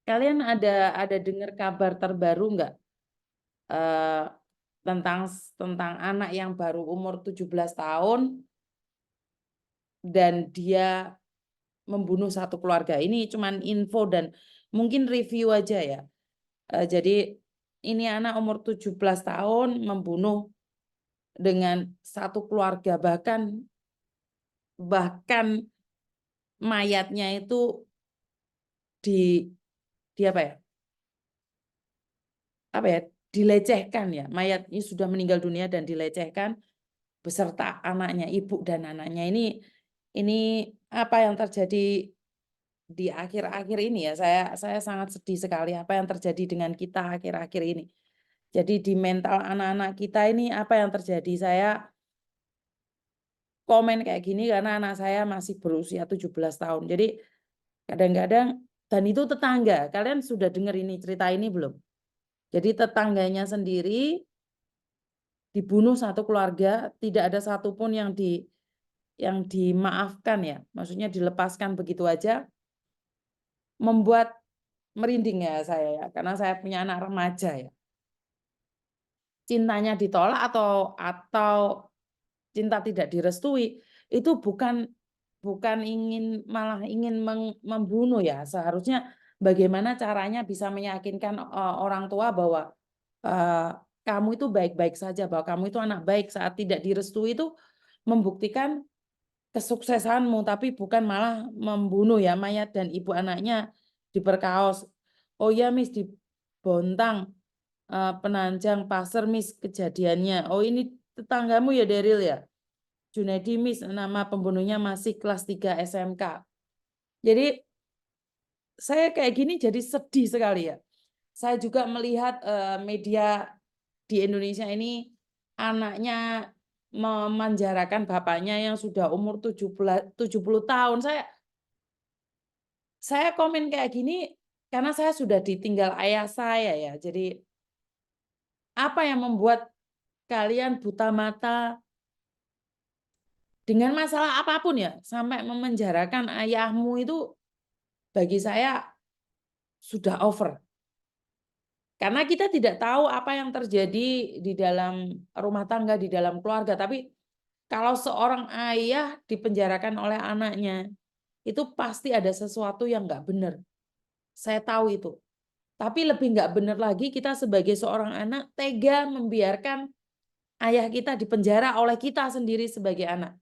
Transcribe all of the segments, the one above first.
Kalian ada dengar kabar terbaru nggak eh, tentang tentang anak yang baru umur 17 tahun dan dia membunuh satu keluarga? Ini cuman info dan mungkin review aja ya. Jadi ini anak umur 17 tahun membunuh dengan satu keluarga, bahkan mayatnya itu di di apa ya dilecehkan ya, mayat ini sudah meninggal dunia dan dilecehkan beserta anaknya, ibu dan anaknya. Ini apa yang terjadi di akhir-akhir ini ya, saya sangat sedih sekali apa yang terjadi dengan kita akhir-akhir ini. Jadi di mental anak-anak kita ini apa yang terjadi? Saya komen kayak gini karena anak saya masih berusia 17 tahun. Jadi kadang-kadang, dan itu tetangga. Kalian sudah dengar ini cerita ini belum? Jadi tetangganya sendiri dibunuh satu keluarga, tidak ada satupun yang dimaafkan ya. Maksudnya dilepaskan begitu aja, membuat merinding ya saya ya, karena saya punya anak remaja ya. Cintanya ditolak atau cinta tidak direstui itu bukan malah ingin membunuh ya. Seharusnya bagaimana caranya bisa meyakinkan orang tua bahwa eh, kamu itu baik-baik saja, bahwa kamu itu anak baik. Saat tidak direstui itu membuktikan kesuksesanmu, tapi bukan malah membunuh ya, mayat dan ibu anaknya diperkaos. Oh ya Miss, di Bontang Penanjang Pasir Miss kejadiannya. Oh ini tetanggamu ya Daryl ya. Junaidi Miss, nama pembunuhnya masih kelas 3 SMK. Jadi saya kayak gini jadi sedih sekali ya. Saya juga melihat media di Indonesia ini anaknya memanjarakan bapaknya yang sudah umur 70 tahun. Saya komen kayak gini karena saya sudah ditinggal ayah saya ya. Jadi apa yang membuat kalian buta mata dengan masalah apapun ya, sampai memenjarakan ayahmu itu bagi saya sudah over. Karena kita tidak tahu apa yang terjadi di dalam rumah tangga, di dalam keluarga. Tapi kalau seorang ayah dipenjarakan oleh anaknya, itu pasti ada sesuatu yang nggak benar. Saya tahu itu. Tapi lebih nggak benar lagi kita sebagai seorang anak tega membiarkan ayah kita dipenjara oleh kita sendiri sebagai anak.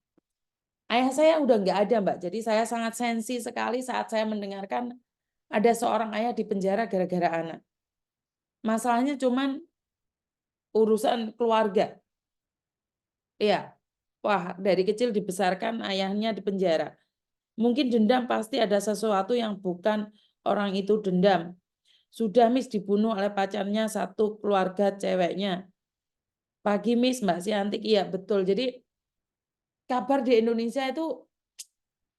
Ayah saya udah nggak ada, Mbak. Jadi saya sangat sensi sekali saat saya mendengarkan ada seorang ayah dipenjara gara-gara anak. Masalahnya cuman urusan keluarga. Iya. Wah, dari kecil dibesarkan ayahnya di penjara. Mungkin dendam, pasti ada sesuatu yang bukan orang itu dendam. Sudah Miss dibunuh oleh pacarnya satu keluarga ceweknya. Pagi Miss, Mbak Siantik, iya betul. Jadi kabar di Indonesia itu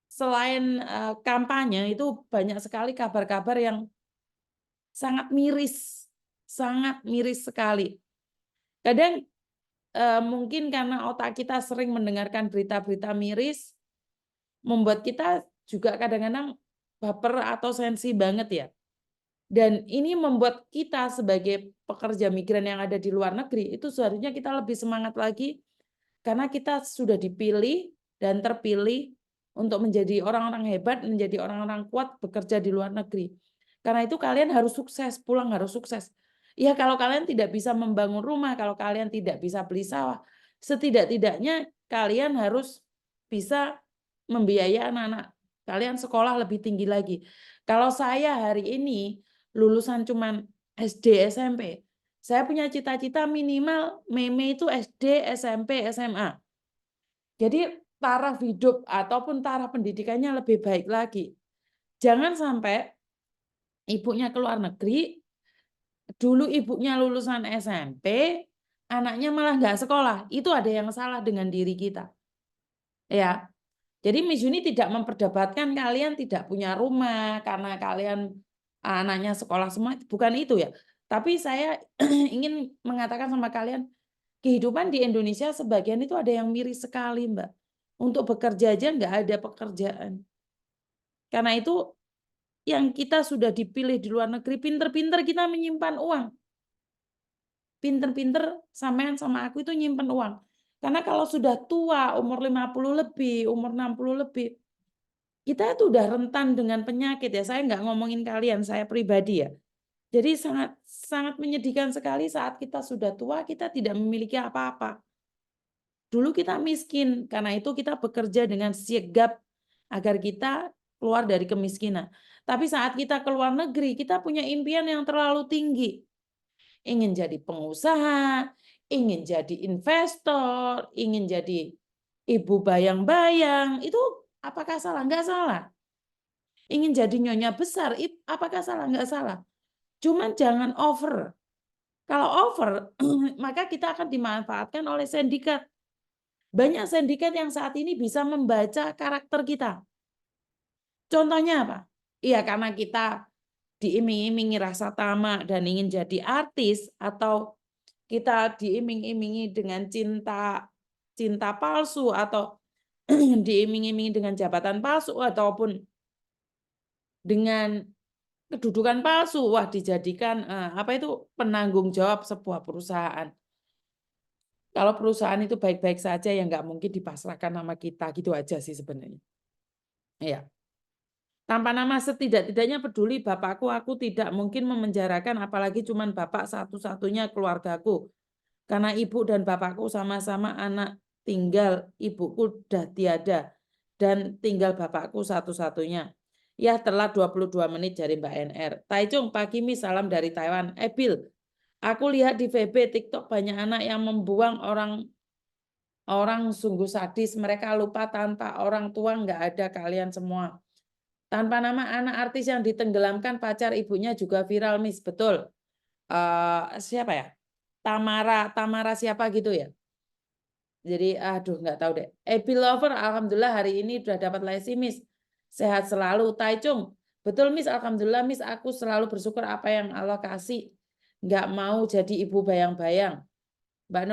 selain kampanye itu banyak sekali kabar-kabar yang sangat miris sekali. Kadang mungkin karena otak kita sering mendengarkan berita-berita miris, membuat kita juga kadang-kadang baper atau sensi banget ya. Dan ini membuat kita sebagai pekerja migran yang ada di luar negeri, itu seharusnya kita lebih semangat lagi, karena kita sudah dipilih dan terpilih untuk menjadi orang-orang hebat, menjadi orang-orang kuat bekerja di luar negeri. Karena itu kalian harus sukses, pulang harus sukses. Ya kalau kalian tidak bisa membangun rumah, kalau kalian tidak bisa beli sawah, setidak-tidaknya kalian harus bisa membiayai anak-anak kalian sekolah lebih tinggi lagi. Kalau saya hari ini lulusan cuman SD, SMP, saya punya cita-cita minimal meme itu SD, SMP, SMA. Jadi taraf hidup ataupun taraf pendidikannya lebih baik lagi. Jangan sampai ibunya ke luar negeri, dulu ibunya lulusan SMP, anaknya malah nggak sekolah. Itu ada yang salah dengan diri kita. Ya, jadi Miss Yuni tidak memperdebatkan kalian tidak punya rumah karena kalian anaknya sekolah semua, bukan itu ya. Tapi saya ingin mengatakan sama kalian, kehidupan di Indonesia sebagian itu ada yang miris sekali, Mbak. Untuk bekerja aja nggak ada pekerjaan. Karena itu yang kita sudah dipilih di luar negeri, pinter-pinter kita menyimpan uang. Pinter-pinter sampean sama aku itu nyimpen uang. Karena kalau sudah tua, umur 50 lebih, umur 60 lebih, kita itu udah rentan dengan penyakit ya. Saya nggak ngomongin kalian, saya pribadi ya. Jadi sangat sangat menyedihkan sekali saat kita sudah tua, kita tidak memiliki apa-apa. Dulu kita miskin, karena itu kita bekerja dengan sigap agar kita keluar dari kemiskinan. Tapi saat kita keluar negeri, kita punya impian yang terlalu tinggi. Ingin jadi pengusaha, ingin jadi investor, ingin jadi ibu bayang-bayang. Itu apakah salah? Enggak salah. Ingin jadi nyonya besar, apakah salah? Enggak salah. Cuman jangan over. Kalau over, maka kita akan dimanfaatkan oleh sindikat. Banyak sindikat yang saat ini bisa membaca karakter kita. Contohnya apa? Iya, karena kita diiming-imingi rasa tamak dan ingin jadi artis, atau kita diiming-imingi dengan cinta palsu, atau diiming-imingi dengan jabatan palsu, ataupun dengan kedudukan palsu, wah dijadikan penanggung jawab sebuah perusahaan. Kalau perusahaan itu baik-baik saja ya nggak mungkin dipasrahkan nama kita, gitu aja sih sebenarnya. Iya. Tanpa nama, setidak-tidaknya peduli bapakku, aku tidak mungkin memenjarakan, apalagi cuman bapak satu-satunya keluargaku. Karena ibu dan bapakku sama-sama anak tinggal, ibuku dah tiada, dan tinggal bapakku satu-satunya. Ya, telat 22 menit dari Mbak NR. Taichung, pagi Mi, salam dari Taiwan. Bill, aku lihat di VB TikTok banyak anak yang membuang orang sungguh sadis. Mereka lupa tanpa orang tua nggak ada kalian semua. Tanpa nama, anak artis yang ditenggelamkan pacar ibunya juga viral, Miss. Betul. Siapa ya? Tamara siapa gitu ya? Jadi aduh nggak tahu deh. Epi Lover, alhamdulillah hari ini udah dapat lesi, Miss. Sehat selalu. Taichung, betul Miss, alhamdulillah Miss, aku selalu bersyukur apa yang Allah kasih. Nggak mau jadi ibu bayang-bayang. Mbak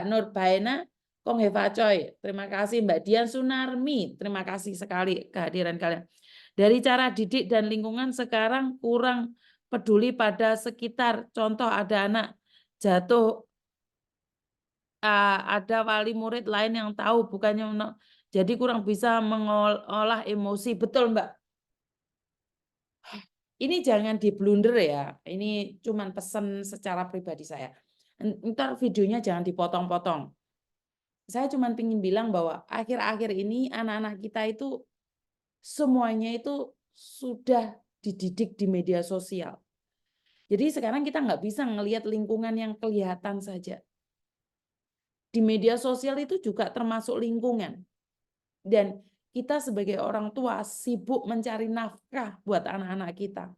Nur Baena, Kong Heva Choi. Terima kasih Mbak Dian Sunarmi. Terima kasih sekali kehadiran kalian. Dari cara didik dan lingkungan sekarang kurang peduli pada sekitar. Contoh ada anak jatuh, ada wali murid lain yang tahu, bukannya jadi kurang bisa mengolah emosi. Betul Mbak. Ini jangan diblunder ya. Ini cuman pesan secara pribadi saya. Ntar videonya jangan dipotong-potong. Saya cuma ingin bilang bahwa akhir-akhir ini anak-anak kita itu semuanya itu sudah dididik di media sosial. Jadi sekarang kita nggak bisa ngelihat lingkungan yang kelihatan saja. Di media sosial itu juga termasuk lingkungan. Dan kita sebagai orang tua sibuk mencari nafkah buat anak-anak kita.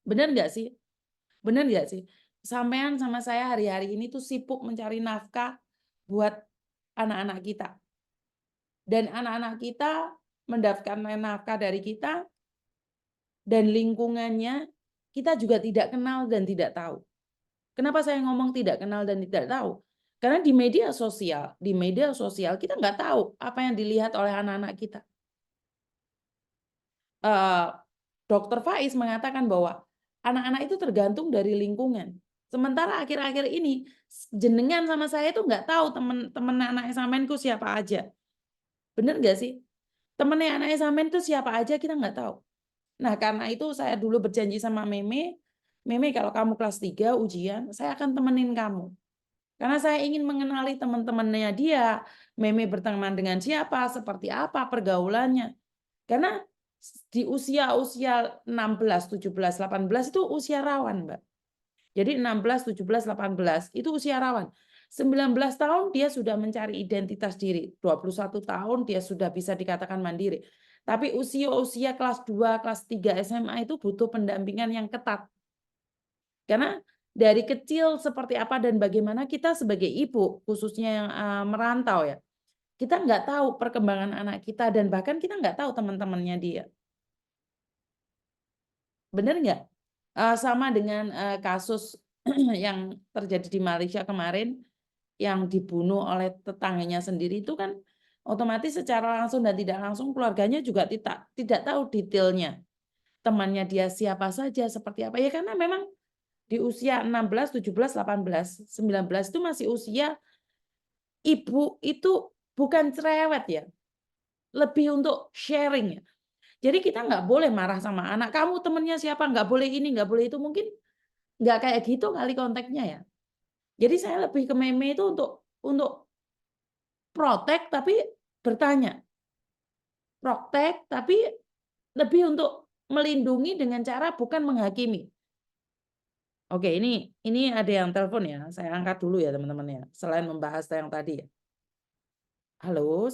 Benar nggak sih? Benar nggak sih? Sampean sama saya hari-hari ini tuh sibuk mencari nafkah buat anak-anak kita. Dan anak-anak kita mendapatkan nafkah dari kita, dan lingkungannya kita juga tidak kenal dan tidak tahu. Kenapa saya ngomong tidak kenal dan tidak tahu? Karena di media sosial kita nggak tahu apa yang dilihat oleh anak-anak kita. Dr. Faiz mengatakan bahwa anak-anak itu tergantung dari lingkungan. Sementara akhir-akhir ini jenengan sama saya itu nggak tahu teman-teman anak samenku siapa aja. Bener nggak sih? Temennya anak samen itu siapa aja kita nggak tahu. Nah, karena itu saya dulu berjanji sama Meme, kalau kamu kelas 3 ujian, saya akan temenin kamu. Karena saya ingin mengenali teman-temannya dia, Meme berteman dengan siapa, seperti apa pergaulannya. Karena di usia-usia 16, 17, 18 itu usia rawan, Mbak. Jadi 16, 17, 18 itu usia rawan. 19 tahun dia sudah mencari identitas diri. 21 tahun dia sudah bisa dikatakan mandiri. Tapi usia-usia kelas 2, kelas 3 SMA itu butuh pendampingan yang ketat. Karena dari kecil seperti apa dan bagaimana kita sebagai ibu, khususnya yang merantau ya, kita nggak tahu perkembangan anak kita, dan bahkan kita nggak tahu teman-temannya dia. Benar nggak? Sama dengan kasus yang terjadi di Malaysia kemarin, yang dibunuh oleh tetangganya sendiri itu kan Otomatis secara langsung dan tidak langsung keluarganya juga tidak tahu detailnya. Temannya dia siapa saja, seperti apa. Ya karena memang di usia 16, 17, 18, 19 itu masih usia ibu itu bukan cerewet ya, lebih untuk sharing ya. Jadi kita nggak boleh marah sama anak, "Kamu temennya siapa? Nggak boleh ini, nggak boleh itu." Mungkin nggak kayak gitu kali konteksnya ya. Jadi saya lebih ke meme itu untuk protek tapi bertanya. Protek tapi lebih untuk melindungi dengan cara bukan menghakimi. Oke, ini ada yang telepon ya, saya angkat dulu ya teman-teman ya, selain membahas yang tadi ya. Halo.